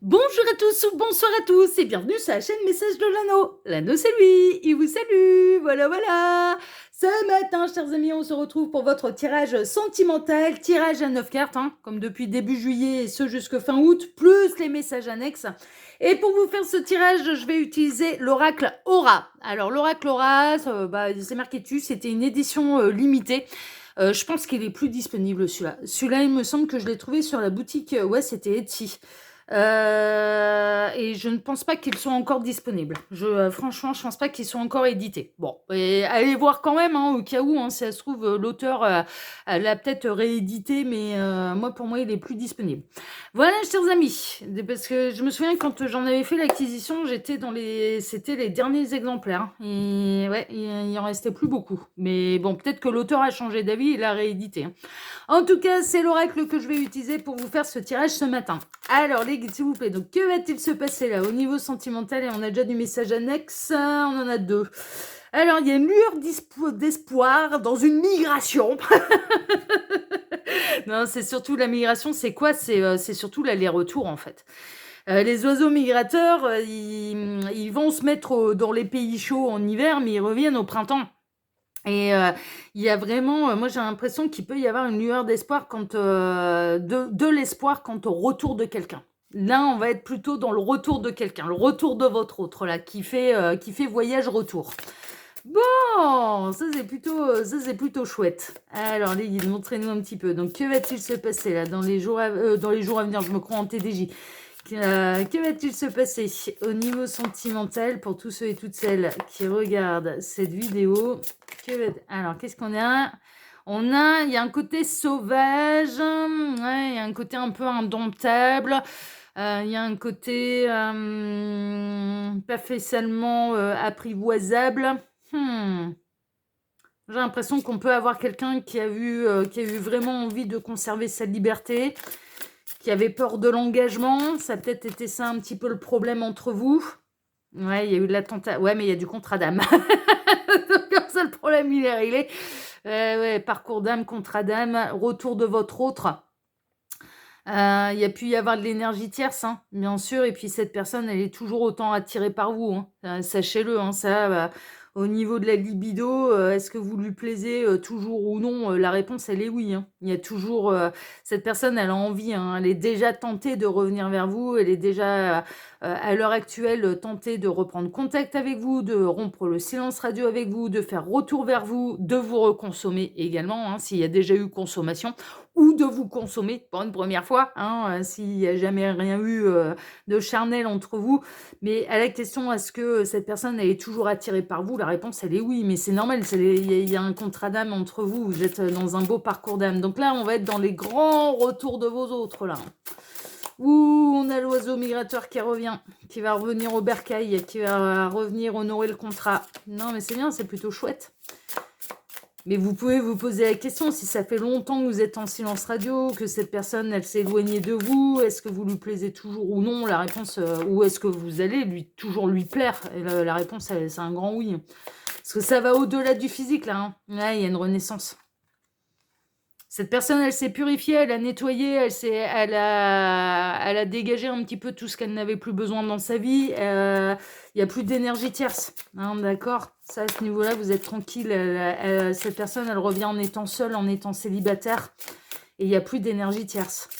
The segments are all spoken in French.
Bonjour à tous ou bonsoir à tous et bienvenue sur la chaîne Message de l'Anneau. L'Anneau c'est lui, il vous salue, voilà. Ce matin, chers amis, on se retrouve pour votre tirage sentimental, tirage à 9 cartes, comme depuis début juillet et ce jusque fin août, plus les messages annexes. Et pour vous faire ce tirage, je vais utiliser l'oracle Aura. Alors l'oracle Aura, c'est marqué dessus, c'était une édition limitée. Je pense qu'il est plus disponible celui-là. Celui-là, il me semble que je l'ai trouvé sur la boutique, c'était Etsy. Et je ne pense pas qu'ils soient encore disponibles. Franchement, je pense pas qu'ils soient encore édités. Bon, et allez voir quand même, au cas où, si ça se trouve, l'auteur l'a peut-être réédité, mais pour moi, il est plus disponible. Voilà, chers amis, parce que je me souviens quand j'en avais fait l'acquisition, c'était les derniers exemplaires. Et ouais, il en restait plus beaucoup. Mais bon, peut-être que l'auteur a changé d'avis, il l'a réédité. En tout cas, c'est l'oracle que je vais utiliser pour vous faire ce tirage ce matin. Alors, les guides, s'il vous plaît, donc que va-t-il se passer là au niveau sentimental? Et on a déjà du message annexe, on en a deux. Alors, il y a une lueur d'espoir dans une migration. Non, c'est surtout la migration, c'est quoi? C'est surtout l'aller-retour en fait. Les oiseaux migrateurs, ils vont se mettre dans les pays chauds en hiver, mais ils reviennent au printemps. Et il y a vraiment, moi j'ai l'impression qu'il peut y avoir une lueur d'espoir de l'espoir quant au retour de quelqu'un. Là, on va être plutôt dans le retour de quelqu'un, le retour de votre autre, là, qui fait voyage-retour. Bon, ça c'est plutôt chouette. Alors les guides, montrez-nous un petit peu. Donc que va-t-il se passer là dans les jours à venir? Je me crois en TDJ. Que va-t-il se passer au niveau sentimental pour tous ceux et toutes celles qui regardent cette vidéo? Alors, qu'est-ce qu'on a? Il y a un côté sauvage, ouais, il y a un côté un peu indomptable, il y a un côté pas spécialement apprivoisable. J'ai l'impression qu'on peut avoir quelqu'un qui a eu vraiment envie de conserver sa liberté, qui avait peur de l'engagement. Ça a peut-être été ça un petit peu le problème entre vous. Ouais, il y a eu de l'attentat. Ouais, mais il y a du contrat d'âme. Donc, comme ça, le problème, il est réglé. Ouais, parcours d'âme, contrat d'âme, retour de votre autre. Il y a pu y avoir de l'énergie tierce, bien sûr. Et puis, cette personne, elle est toujours autant attirée par vous. Sachez-le, ça... Au niveau de la libido, est-ce que vous lui plaisez toujours ou non? La réponse, elle est oui. Il y a toujours... cette personne, elle a envie. Elle est déjà tentée de revenir vers vous. Elle est déjà, à l'heure actuelle, tentée de reprendre contact avec vous, de rompre le silence radio avec vous, de faire retour vers vous, de vous reconsommer également, s'il y a déjà eu consommation, ou de vous consommer pour une première fois, s'il n'y a jamais rien eu de charnel entre vous. Mais à la question, est-ce que cette personne elle est toujours attirée par vous? La réponse, elle est oui, mais c'est normal, il y a un contrat d'âme entre vous, vous êtes dans un beau parcours d'âme. Donc là, on va être dans les grands retours de vos autres, là. Ouh, on a l'oiseau migrateur qui revient, qui va revenir au bercail, qui va revenir honorer le contrat. Non, mais c'est bien, c'est plutôt chouette. Mais vous pouvez vous poser la question, si ça fait longtemps que vous êtes en silence radio, que cette personne, elle s'est éloignée de vous, est-ce que vous lui plaisez toujours ou non? La réponse, ou est-ce que vous allez toujours lui plaire? Et la réponse, c'est un grand oui. Parce que ça va au-delà du physique, là. Là, il y a une renaissance. Cette personne, elle s'est purifiée, elle a nettoyé, elle a dégagé un petit peu tout ce qu'elle n'avait plus besoin dans sa vie. Il n'y a plus d'énergie tierce, d'accord? Ça, à ce niveau-là, vous êtes tranquille. Cette personne, elle revient en étant seule, en étant célibataire. Et il n'y a plus d'énergie tierce.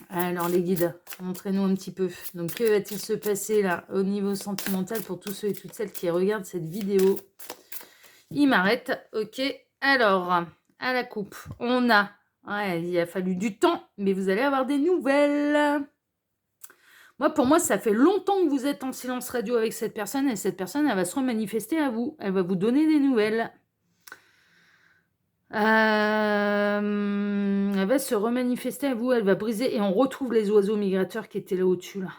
Alors, les guides, montrez-nous un petit peu. Donc, que va-t-il se passer, là, au niveau sentimental, pour tous ceux et toutes celles qui regardent cette vidéo? Il m'arrête, ok. Alors... à la coupe, on a... Ouais, il a fallu du temps, mais vous allez avoir des nouvelles. Pour moi, ça fait longtemps que vous êtes en silence radio avec cette personne, et cette personne, elle va se remanifester à vous. Elle va vous donner des nouvelles. Elle va se remanifester à vous, elle va briser, et on retrouve les oiseaux migrateurs qui étaient là au-dessus, là.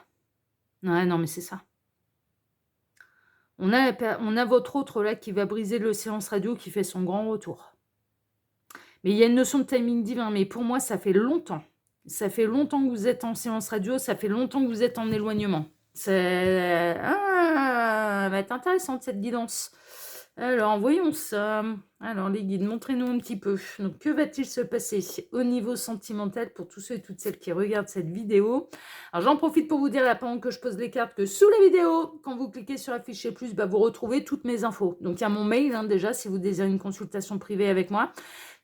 Ouais, non, mais c'est ça. On a votre autre, là, qui va briser le silence radio, qui fait son grand retour. Mais il y a une notion de timing divin. Mais pour moi, ça fait longtemps. Ça fait longtemps que vous êtes en silence radio. Ça fait longtemps que vous êtes en éloignement. Ça va être intéressante, cette guidance. Alors, voyons ça. Alors les guides, montrez-nous un petit peu. Donc que va-t-il se passer au niveau sentimental pour tous ceux et toutes celles qui regardent cette vidéo? Alors j'en profite pour vous dire là pendant que je pose les cartes que sous la vidéo, quand vous cliquez sur afficher plus, vous retrouvez toutes mes infos. Donc il y a mon mail déjà si vous désirez une consultation privée avec moi.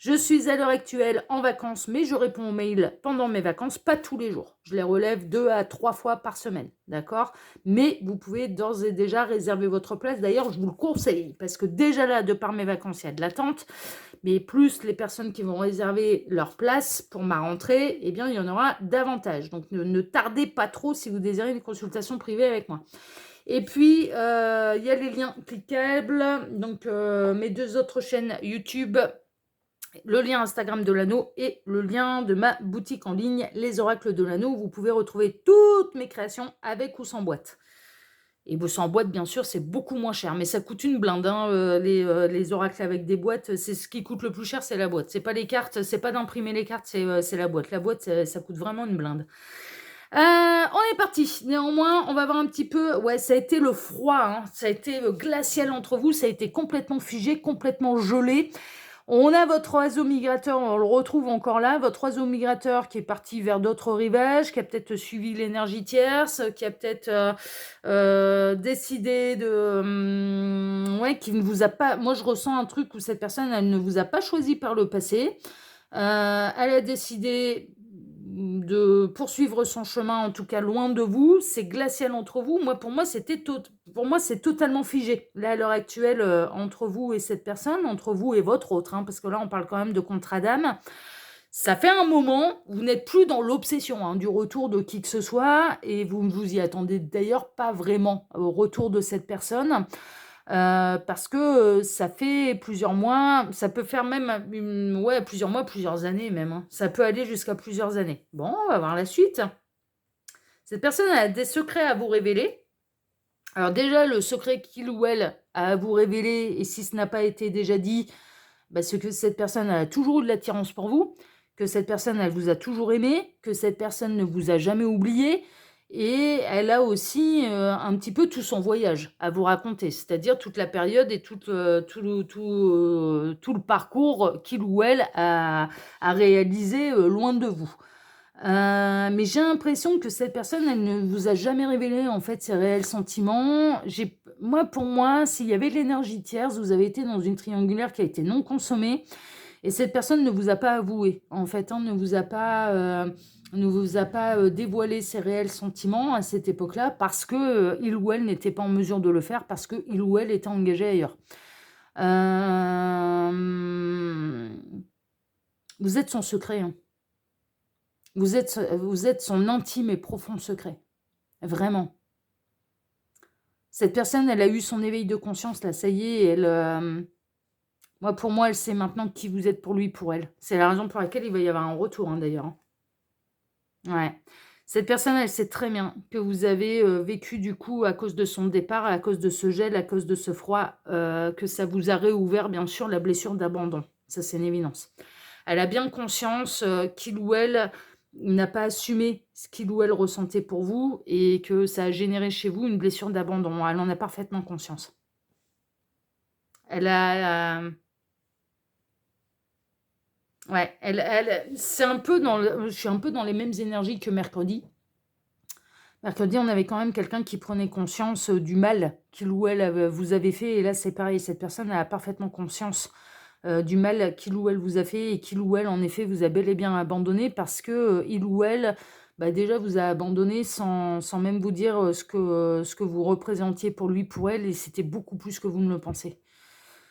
Je suis à l'heure actuelle en vacances, mais je réponds aux mails pendant mes vacances, pas tous les jours. Je les relève 2 à 3 fois par semaine, d'accord? Mais vous pouvez d'ores et déjà réserver votre place. D'ailleurs, je vous le conseille, parce que déjà là, de par mes vacances, il y a de l'attente. Mais plus les personnes qui vont réserver leur place pour ma rentrée, eh bien, il y en aura davantage. Donc, ne tardez pas trop si vous désirez une consultation privée avec moi. Et puis, il y a les liens cliquables. Donc, mes 2 autres chaînes YouTube, le lien Instagram de l'anneau et le lien de ma boutique en ligne, les oracles de l'anneau, où vous pouvez retrouver toutes mes créations avec ou sans boîte. Et sans boîte, bien sûr, c'est beaucoup moins cher, mais ça coûte une blinde, hein, les oracles avec des boîtes, c'est ce qui coûte le plus cher, c'est la boîte. C'est pas les cartes, c'est pas d'imprimer les cartes, c'est la boîte. La boîte, ça coûte vraiment une blinde. On est parti. Néanmoins, on va voir un petit peu. Ouais, ça a été le froid, hein. Ça a été glacial entre vous, ça a été complètement figé, complètement gelé. On a votre oiseau migrateur, on le retrouve encore là, votre oiseau migrateur qui est parti vers d'autres rivages, qui a peut-être suivi l'énergie tierce, qui a peut-être décidé de... ouais, qui ne vous a pas... Moi, je ressens un truc où cette personne, elle ne vous a pas choisi par le passé. Elle a décidé de poursuivre son chemin, en tout cas loin de vous. C'est glacial entre vous. Pour moi, c'est totalement figé. Là, à l'heure actuelle, entre vous et cette personne, entre vous et votre autre, hein, parce que là, on parle quand même de contrat d'âme. Ça fait un moment, vous n'êtes plus dans l'obsession, hein, du retour de qui que ce soit, et vous ne vous y attendez d'ailleurs pas vraiment au retour de cette personne. Parce que ça fait plusieurs mois, ça peut faire même ouais, plusieurs mois, plusieurs années même, hein. Ça peut aller jusqu'à plusieurs années. Bon, on va voir la suite. Cette personne a des secrets à vous révéler. Alors déjà, le secret qu'il ou elle a à vous révéler, et si ce n'a pas été déjà dit, c'est que cette personne a toujours eu de l'attirance pour vous, que cette personne, elle vous a toujours aimé, que cette personne ne vous a jamais oublié, et elle a aussi un petit peu tout son voyage à vous raconter, c'est-à-dire toute la période et tout le parcours qu'il ou elle a réalisé loin de vous. Mais j'ai l'impression que cette personne, elle ne vous a jamais révélé en fait ses réels sentiments. Pour moi, s'il y avait de l'énergie tierce, vous avez été dans une triangulaire qui a été non consommée, et cette personne ne vous a pas avoué, en fait, hein, ne vous a pas dévoilé ses réels sentiments à cette époque-là, parce que il ou elle n'était pas en mesure de le faire, parce que il ou elle était engagé ailleurs. Vous êtes son secret, hein. Vous êtes son intime et profond secret. Vraiment. Cette personne, elle a eu son éveil de conscience, là, ça y est, pour moi, elle sait maintenant qui vous êtes pour lui, pour elle. C'est la raison pour laquelle il va y avoir un retour, hein, d'ailleurs, hein. Ouais. Cette personne, elle sait très bien que vous avez vécu, du coup, à cause de son départ, à cause de ce gel, à cause de ce froid, que ça vous a réouvert, bien sûr, la blessure d'abandon. Ça, c'est une évidence. Elle a bien conscience qu'il ou elle n'a pas assumé ce qu'il ou elle ressentait pour vous et que ça a généré chez vous une blessure d'abandon. Elle en a parfaitement conscience. Elle a... ouais, c'est un peu je suis un peu dans les mêmes énergies que mercredi. Mercredi, on avait quand même quelqu'un qui prenait conscience du mal qu'il ou elle vous avait fait. Et là, c'est pareil, cette personne a parfaitement conscience du mal qu'il ou elle vous a fait et qu'il ou elle, en effet, vous a bel et bien abandonné parce que il ou elle, déjà, vous a abandonné sans même vous dire ce que vous représentiez pour lui, pour elle, et c'était beaucoup plus que vous ne le pensez.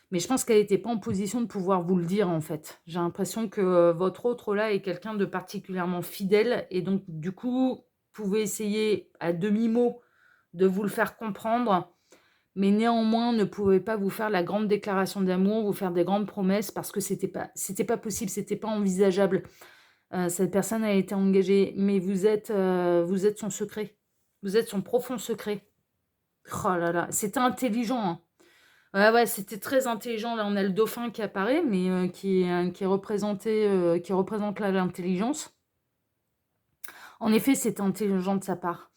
Mais je pense qu'elle n'était pas en position de pouvoir vous le dire, en fait. J'ai l'impression que votre autre, là, est quelqu'un de particulièrement fidèle, et donc, du coup, vous pouvez essayer à demi-mot de vous le faire comprendre, mais néanmoins, ne pouvez pas vous faire la grande déclaration d'amour, vous faire des grandes promesses, parce que c'était pas possible, c'était pas envisageable. Cette personne a été engagée, mais vous êtes son secret. Vous êtes son profond secret. Oh là là, c'était intelligent, hein. Ouais, c'était très intelligent. Là, on a le dauphin qui apparaît, mais qui est représenté, qui représente là l'intelligence. En effet, c'est intelligent de sa part.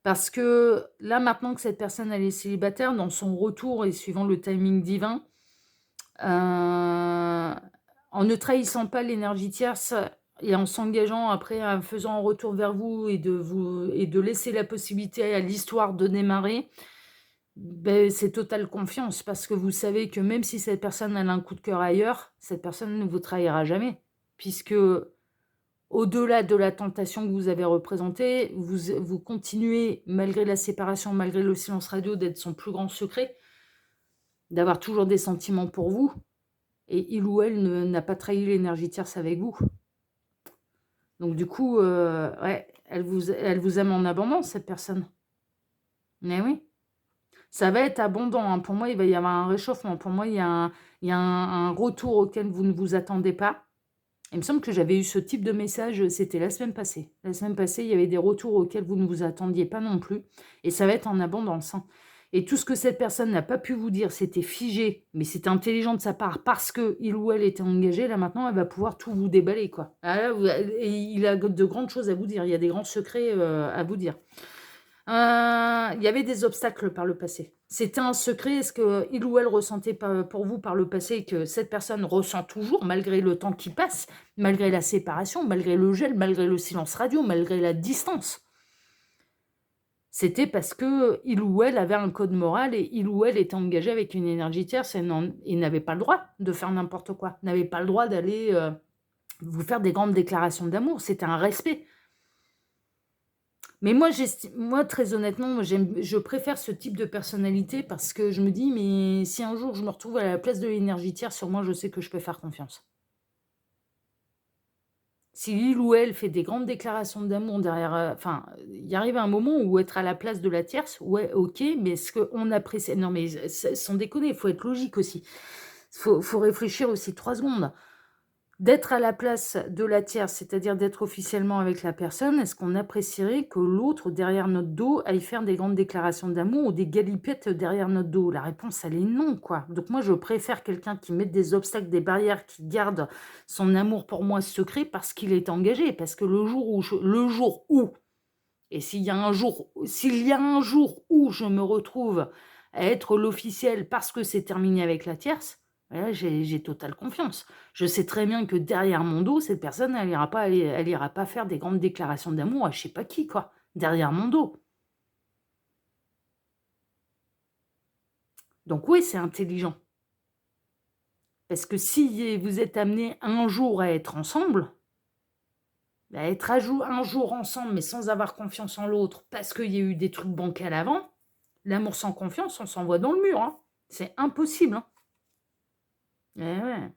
Parce que là, maintenant que cette personne elle est célibataire, dans son retour et suivant le timing divin, En ne trahissant pas l'énergie tierce et en s'engageant après, en faisant un retour vers vous et de laisser la possibilité à l'histoire de démarrer, beh, c'est totale confiance parce que vous savez que même si cette personne elle a un coup de cœur ailleurs, cette personne ne vous trahira jamais. Puisque au-delà de la tentation que vous avez représentée, vous continuez malgré la séparation, malgré le silence radio, d'être son plus grand secret, d'avoir toujours des sentiments pour vous et il ou elle n'a pas trahi l'énergie tierce avec vous. Donc du coup, ouais, elle vous aime en abondance cette personne. Mais oui. Ça va être abondant, hein. Pour moi, il va y avoir un réchauffement. Pour moi, il y a un retour auquel vous ne vous attendez pas. Il me semble que j'avais eu ce type de message, c'était la semaine passée. La semaine passée, il y avait des retours auxquels vous ne vous attendiez pas non plus. Et ça va être en abondance, hein. Et tout ce que cette personne n'a pas pu vous dire, c'était figé, mais c'était intelligent de sa part parce que il ou elle était engagé. Là, maintenant, elle va pouvoir tout vous déballer, quoi. Ah, là, et il a de grandes choses à vous dire. Il y a des grands secrets à vous dire. Il y avait des obstacles par le passé. C'était un secret. Est-ce qu'il ou elle ressentait pour vous par le passé que cette personne ressent toujours, malgré le temps qui passe, malgré la séparation, malgré le gel, malgré le silence radio, malgré la distance? C'était parce que il ou elle avait un code moral et il ou elle était engagé avec une énergie tierce et n'avait pas le droit de faire n'importe quoi, n'avait pas le droit d'aller vous faire des grandes déclarations d'amour. C'était un respect. Mais moi, très honnêtement, je préfère ce type de personnalité parce que je me dis, mais si un jour je me retrouve à la place de l'énergie tierce, sur moi, je sais que je peux faire confiance. Si il ou elle fait des grandes déclarations d'amour derrière, enfin, il arrive un moment où être à la place de la tierce, ouais, ok, mais est-ce qu'on apprécie? Non, mais sans déconner, il faut être logique aussi. Faut réfléchir aussi 3 secondes. D'être à la place de la tierce, c'est-à-dire d'être officiellement avec la personne, est-ce qu'on apprécierait que l'autre, derrière notre dos, aille faire des grandes déclarations d'amour ou des galipettes derrière notre dos? La réponse, elle est non, quoi. Donc moi, je préfère quelqu'un qui mette des obstacles, des barrières, qui garde son amour pour moi secret parce qu'il est engagé. Parce que et s'il y a un jour où je me retrouve à être l'officiel parce que c'est terminé avec la tierce, là, j'ai totale confiance. Je sais très bien que derrière mon dos, cette personne, elle ira pas faire des grandes déclarations d'amour à je sais pas qui, quoi. Derrière mon dos. Donc oui, c'est intelligent. Parce que si vous êtes amenés un jour à être ensemble, être un jour ensemble mais sans avoir confiance en l'autre parce qu'il y a eu des trucs bancals avant, l'amour sans confiance, on s'envoie dans le mur, hein. C'est impossible, hein. Eh ouais.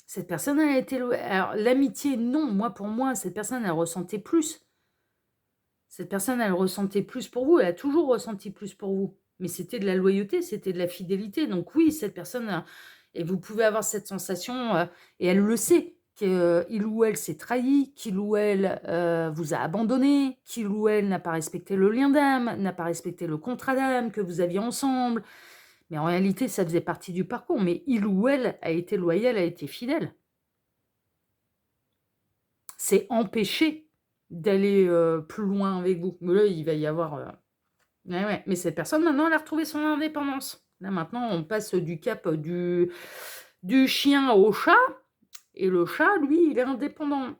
Cette personne, elle a été... Alors, l'amitié, non. Pour moi, cette personne, elle ressentait plus. Cette personne, elle ressentait plus pour vous. Elle a toujours ressenti plus pour vous. Mais c'était de la loyauté, c'était de la fidélité. Donc oui, cette personne... Et vous pouvez avoir cette sensation, et elle le sait, qu'il ou elle s'est trahi, qu'il ou elle vous a abandonné, qu'il ou elle n'a pas respecté le lien d'âme, n'a pas respecté le contrat d'âme que vous aviez ensemble. Mais en réalité, ça faisait partie du parcours. Mais il ou elle a été loyal, a été fidèle. C'est empêcher d'aller plus loin avec vous. Mais là, il va y avoir... ouais. Mais cette personne, maintenant, elle a retrouvé son indépendance. Là, maintenant, on passe du cap du chien au chat. Et le chat, lui, il est indépendant.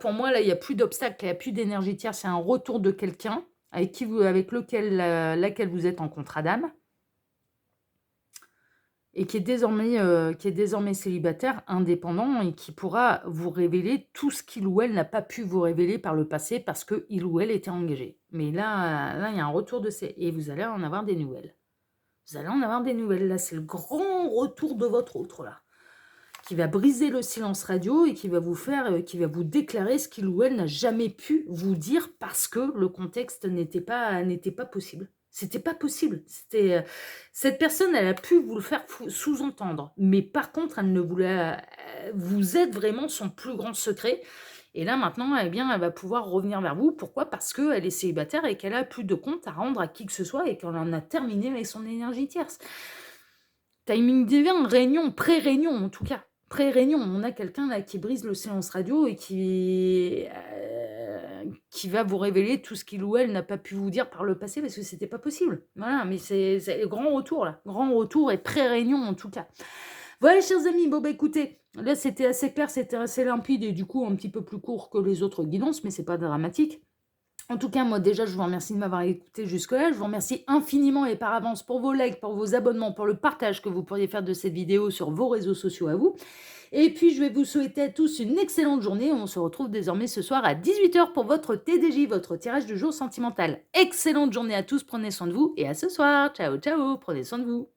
Pour moi, là, il n'y a plus d'obstacle, il n'y a plus d'énergie tierce. C'est un retour de quelqu'un avec laquelle vous êtes en contrat d'âme. Et qui est désormais célibataire, indépendant, et qui pourra vous révéler tout ce qu'il ou elle n'a pas pu vous révéler par le passé parce qu'il ou elle était engagé. Mais là, il y a un retour et vous allez en avoir des nouvelles. Vous allez en avoir des nouvelles. Là, c'est le grand retour de votre autre, là, qui va briser le silence radio et qui va vous déclarer ce qu'il ou elle n'a jamais pu vous dire parce que le contexte n'était pas possible. C'était pas possible. Cette personne, elle a pu vous le faire sous-entendre. Mais par contre, elle ne voulait... Vous êtes vraiment son plus grand secret. Et là, maintenant, eh bien, elle va pouvoir revenir vers vous. Pourquoi? Parce qu'elle est célibataire et qu'elle a plus de compte à rendre à qui que ce soit et qu'elle en a terminé avec son énergie tierce. Timing divin, réunion, pré-réunion en tout cas. Pré-réunion, on a quelqu'un là qui brise le silence radio et qui va vous révéler tout ce qu'il ou elle n'a pas pu vous dire par le passé parce que c'était pas possible. Voilà, mais c'est le grand retour là, grand retour et pré-réunion en tout cas. Voilà, chers amis, bon bah écoutez, là c'était assez clair, c'était assez limpide et du coup un petit peu plus court que les autres guidances, mais c'est pas dramatique. En tout cas, moi déjà, je vous remercie de m'avoir écouté jusque-là. Je vous remercie infiniment et par avance pour vos likes, pour vos abonnements, pour le partage que vous pourriez faire de cette vidéo sur vos réseaux sociaux à vous. Et puis, je vais vous souhaiter à tous une excellente journée. On se retrouve désormais ce soir à 18h pour votre TDJ, votre tirage du jour sentimental. Excellente journée à tous, prenez soin de vous et à ce soir. Ciao, ciao, prenez soin de vous.